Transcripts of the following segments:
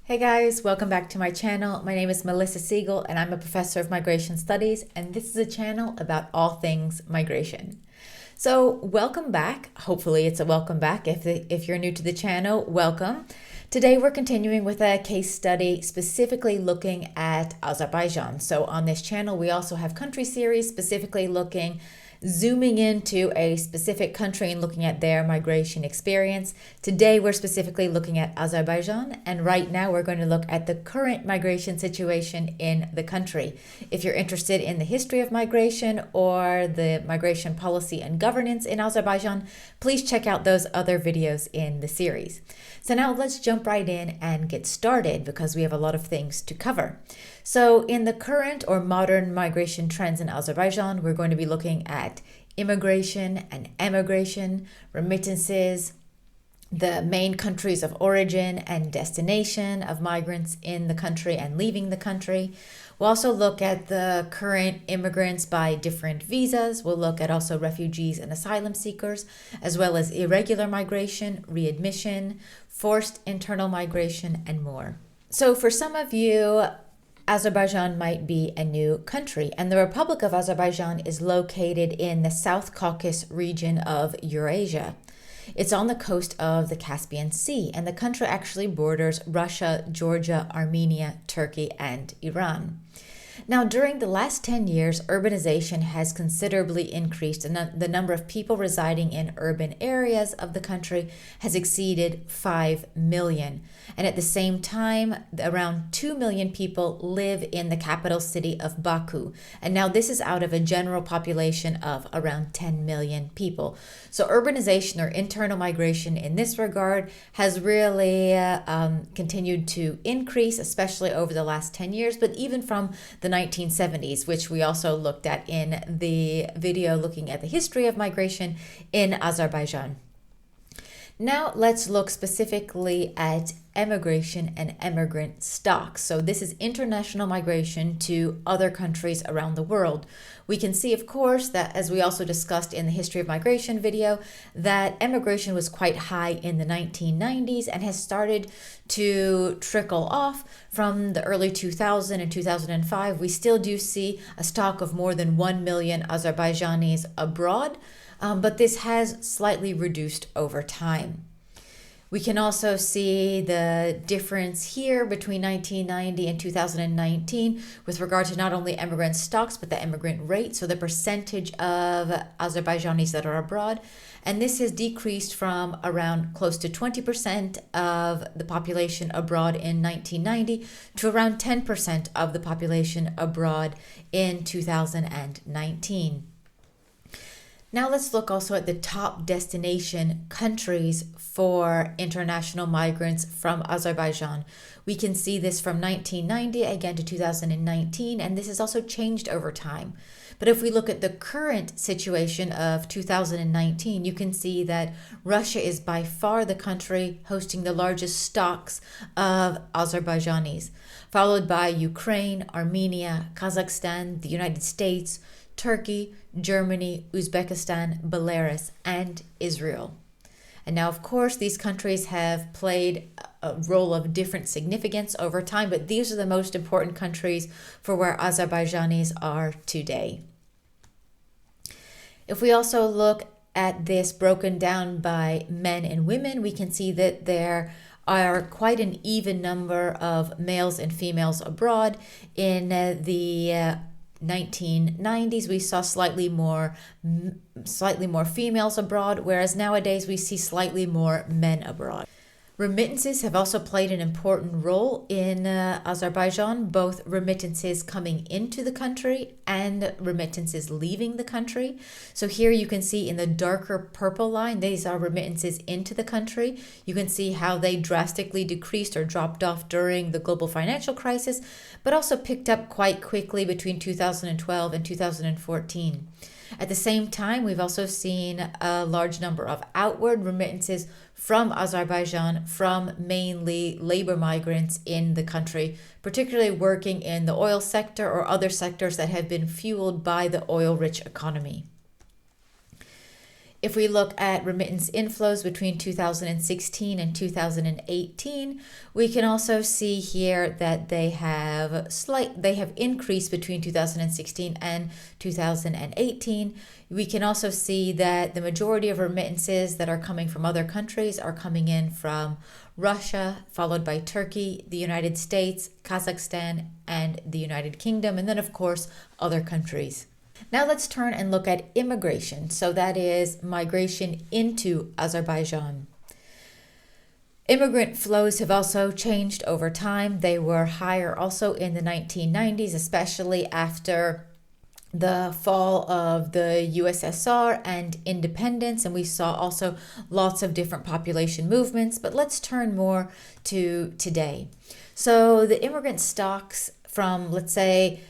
Hey guys, welcome back to my channel. My name is Melissa Siegel and I'm a professor of migration studies, and this is a channel about all things migration. So welcome back. Hopefully it's a welcome back. If you're new to the channel, welcome. Today we're continuing with a case study specifically looking at Azerbaijan. So on this channel we also have country series specifically zooming into a specific country and looking at their migration experience. Today, we're specifically looking at Azerbaijan, and right now we're going to look at the current migration situation in the country. If you're interested in the history of migration or the migration policy and governance in Azerbaijan, please check out those other videos in the series. So now let's jump right in and get started because we have a lot of things to cover. So in the current or modern migration trends in Azerbaijan, we're going to be looking at immigration and emigration, remittances, the main countries of origin and destination of migrants in the country and leaving the country. We'll also look at the current immigrants by different visas. We'll look at also refugees and asylum seekers, as well as irregular migration, readmission, forced internal migration, and more. So for some of you, Azerbaijan might be a new country, and the Republic of Azerbaijan is located in the South Caucasus region of Eurasia. It's on the coast of the Caspian Sea, and the country actually borders Russia, Georgia, Armenia, Turkey, and Iran. Now, during the last 10 years, urbanization has considerably increased, and the number of people residing in urban areas of the country has exceeded 5 million. And at the same time, around 2 million people live in the capital city of Baku. And now this is out of a general population of around 10 million people. So urbanization or internal migration in this regard has really continued to increase, especially over the last 10 years, but even from the 1970s, which we also looked at in the video looking at the history of migration in Azerbaijan. Now let's look specifically at emigration and emigrant stocks. So this is international migration to other countries around the world. We can see, of course, that as we also discussed in the history of migration video, that emigration was quite high in the 1990s and has started to trickle off from the early 2000s and 2005. We still do see a stock of more than 1 million Azerbaijanis abroad, but this has slightly reduced over time. We can also see the difference here between 1990 and 2019 with regard to not only immigrant stocks, but the immigrant rate, so the percentage of Azerbaijanis that are abroad. And this has decreased from around close to 20% of the population abroad in 1990 to around 10% of the population abroad in 2019. Now let's look also at the top destination countries for international migrants from Azerbaijan. We can see this from 1990 again to 2019, and this has also changed over time. But if we look at the current situation of 2019, you can see that Russia is by far the country hosting the largest stocks of Azerbaijanis, followed by Ukraine, Armenia, Kazakhstan, the United States, Turkey, Germany, Uzbekistan, Belarus, and Israel. And now, of course, these countries have played a role of different significance over time, but these are the most important countries for where Azerbaijanis are today. If we also look at this broken down by men and women, we can see that there are quite an even number of males and females abroad. In the 1990s, we saw slightly more females abroad, whereas nowadays we see slightly more men abroad. Remittances have also played an important role in Azerbaijan, both remittances coming into the country and remittances leaving the country. So here you can see in the darker purple line, these are remittances into the country. You can see how they drastically decreased or dropped off during the global financial crisis, but also picked up quite quickly between 2012 and 2014. At the same time, we've also seen a large number of outward remittances from Azerbaijan from mainly labor migrants in the country, particularly working in the oil sector or other sectors that have been fueled by the oil-rich economy. If we look at remittance inflows between 2016 and 2018, we can also see here that they have increased between 2016 and 2018. We can also see that the majority of remittances that are coming from other countries are coming in from Russia, followed by Turkey, the United States, Kazakhstan, and the United Kingdom, and then of course other countries. Now let's turn and look at immigration. So that is migration into Azerbaijan. Immigrant flows have also changed over time. They were higher also in the 1990s, especially after the fall of the USSR and independence, and we saw also lots of different population movements. But let's turn more to today. So the immigrant stocks from, let's say,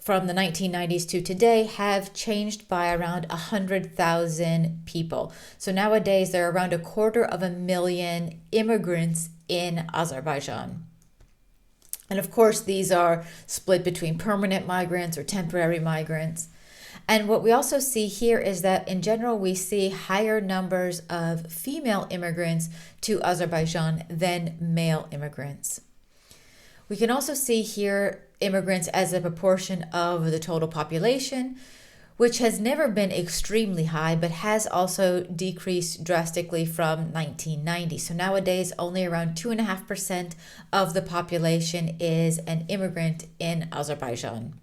from the 1990s to today have changed by around 100,000 people. So nowadays there are around 250,000 immigrants in Azerbaijan. And of course, these are split between permanent migrants or temporary migrants. And what we also see here is that in general, we see higher numbers of female immigrants to Azerbaijan than male immigrants. We can also see here immigrants as a proportion of the total population, which has never been extremely high, but has also decreased drastically from 1990. So nowadays, only around 2.5% of the population is an immigrant in Azerbaijan.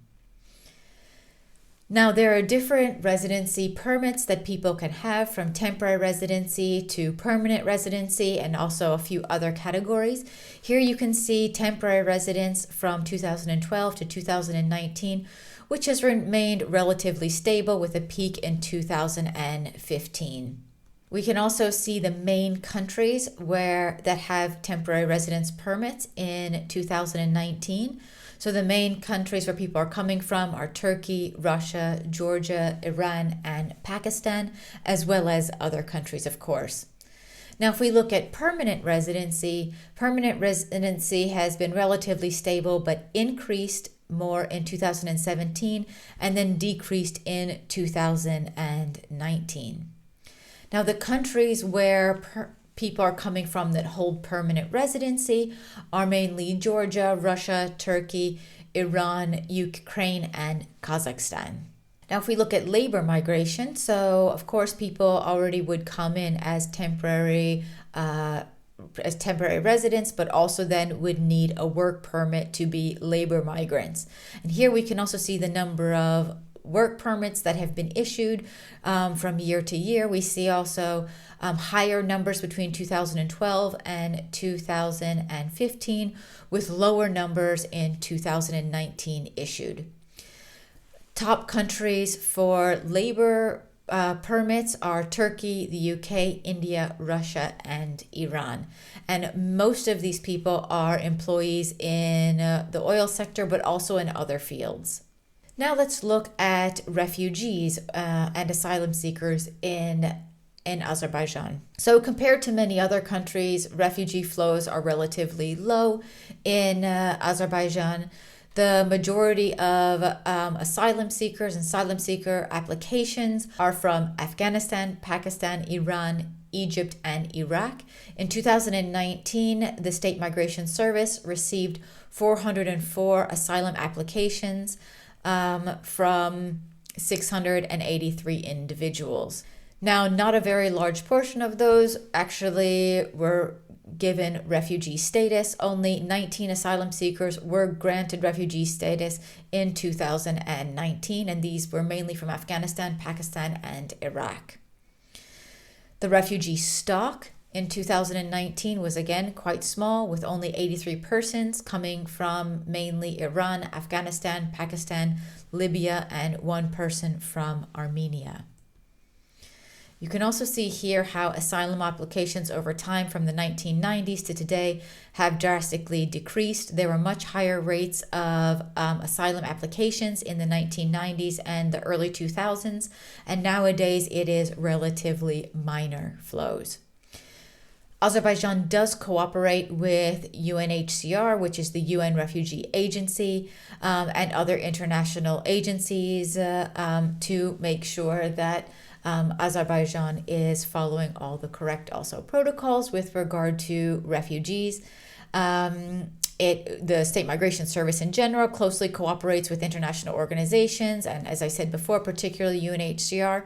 Now, there are different residency permits that people can have, from temporary residency to permanent residency, and also a few other categories. Here you can see temporary residence from 2012 to 2019, which has remained relatively stable with a peak in 2015. We can also see the main countries that have temporary residence permits in 2019. So the main countries where people are coming from are Turkey, Russia, Georgia, Iran, and Pakistan, as well as other countries, of course. Now, if we look at permanent residency has been relatively stable, but increased more in 2017 and then decreased in 2019. Now, the countries where people are coming from that hold permanent residency are mainly Georgia, Russia, Turkey, Iran, Ukraine, and Kazakhstan. Now, if we look at labor migration, so of course people already would come in as temporary residents, but also then would need a work permit to be labor migrants. And here we can also see the number of work permits that have been issued from year to year. We see also higher numbers between 2012 and 2015, with lower numbers in 2019 issued. Top countries for labor permits are Turkey, the UK, India, Russia, and Iran. And most of these people are employees in the oil sector, but also in other fields. Now let's look at refugees and asylum seekers in Azerbaijan. So compared to many other countries, refugee flows are relatively low in Azerbaijan. The majority of asylum seekers and asylum seeker applications are from Afghanistan, Pakistan, Iran, Egypt, and Iraq. In 2019, the State Migration Service received 404 asylum applications from 683 individuals. Now, not a very large portion of those actually were given refugee status. Only 19 asylum seekers were granted refugee status in 2019, and these were mainly from Afghanistan, Pakistan, and Iraq. The refugee stock in 2019 was again quite small, with only 83 persons coming from mainly Iran, Afghanistan, Pakistan, Libya, and 1 person from Armenia. You can also see here how asylum applications over time from the 1990s to today have drastically decreased. There were much higher rates of asylum applications in the 1990s and the early 2000s, and nowadays it is relatively minor flows. Azerbaijan does cooperate with UNHCR, which is the UN Refugee Agency, and other international agencies to make sure that Azerbaijan is following all the correct also protocols with regard to refugees. The State Migration Service in general closely cooperates with international organizations, and as I said before, particularly UNHCR,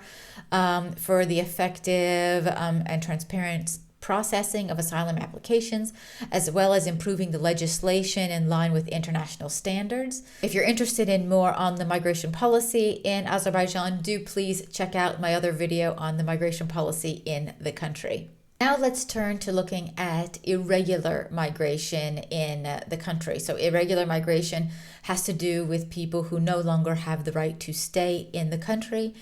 for the effective and transparent processing of asylum applications, as well as improving the legislation in line with international standards. If you're interested in more on the migration policy in Azerbaijan, do please check out my other video on the migration policy in the country. Now let's turn to looking at irregular migration in the country. So irregular migration has to do with people who no longer have the right to stay in the country.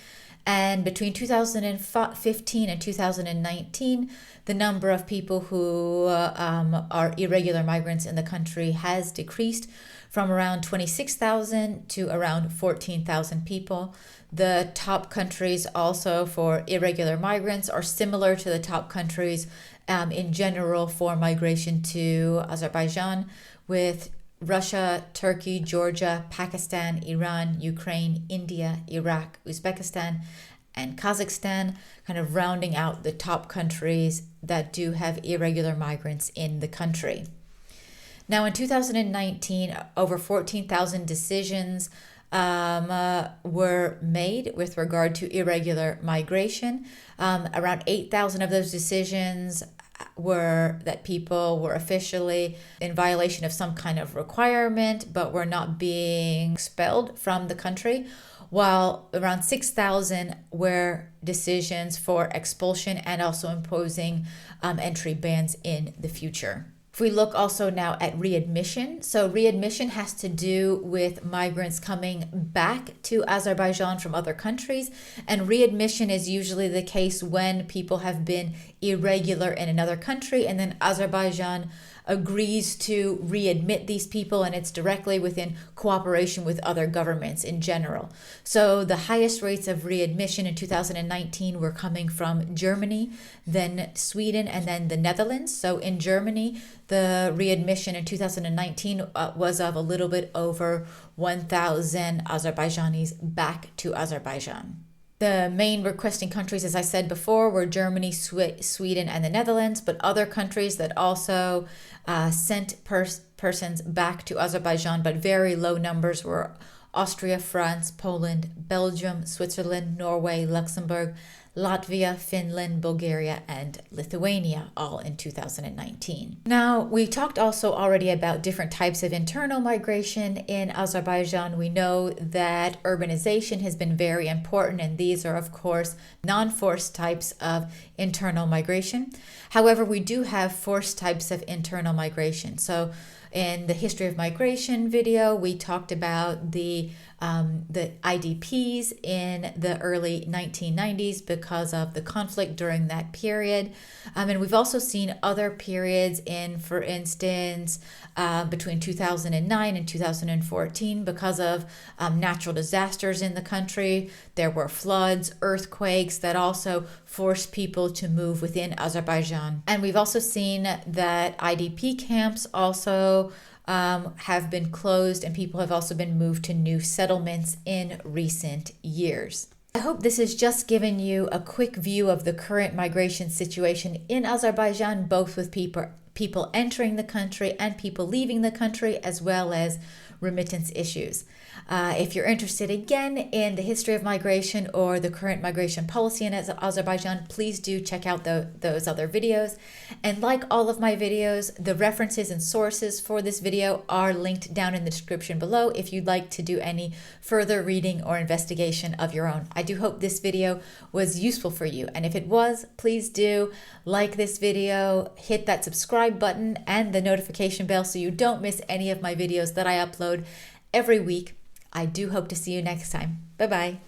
And between 2015 and 2019, the number of people who are irregular migrants in the country has decreased from around 26,000 to around 14,000 people. The top countries also for irregular migrants are similar to the top countries in general for migration to Azerbaijan, with Russia, Turkey, Georgia, Pakistan, Iran, Ukraine, India, Iraq, Uzbekistan, and Kazakhstan kind of rounding out the top countries that do have irregular migrants in the country. Now in 2019, over 14,000 decisions were made with regard to irregular migration. Around 8,000 of those decisions were that people were officially in violation of some kind of requirement but were not being expelled from the country, while around 6,000 were decisions for expulsion and also imposing entry bans in the future. If we look also now at readmission, so readmission has to do with migrants coming back to Azerbaijan from other countries, and readmission is usually the case when people have been irregular in another country and then Azerbaijan agrees to readmit these people, and it's directly within cooperation with other governments in general. So the highest rates of readmission in 2019 were coming from Germany, then Sweden, and then the Netherlands. So in Germany, the readmission in 2019 was of a little bit over 1,000 Azerbaijanis back to Azerbaijan. The main requesting countries, as I said before, were Germany, Sweden, and the Netherlands, but other countries that also sent persons back to Azerbaijan, but very low numbers, were Austria, France, Poland, Belgium, Switzerland, Norway, Luxembourg, Latvia, Finland, Bulgaria, and Lithuania, all in 2019. Now, we talked also already about different types of internal migration in Azerbaijan. We know that urbanization has been very important, and these are, of course, non-forced types of internal migration. However, we do have forced types of internal migration. So in the history of migration video, we talked about the IDPs in the early 1990s because of the conflict during that period. And we've also seen other periods in, for instance, between 2009 and 2014 because of natural disasters in the country. There were floods, earthquakes that also forced people to move within Azerbaijan. And we've also seen that IDP camps also have been closed, and people have also been moved to new settlements in recent years. I hope this has just given you a quick view of the current migration situation in Azerbaijan, both with people entering the country and people leaving the country, as well as remittance issues. If you're interested again in the history of migration or the current migration policy in Azerbaijan, please do check out those other videos. And like all of my videos, the references and sources for this video are linked down in the description below if you'd like to do any further reading or investigation of your own. I do hope this video was useful for you. And if it was, please do like this video, hit that subscribe button and the notification bell so you don't miss any of my videos that I upload every week. I do hope to see you next time. Bye-bye.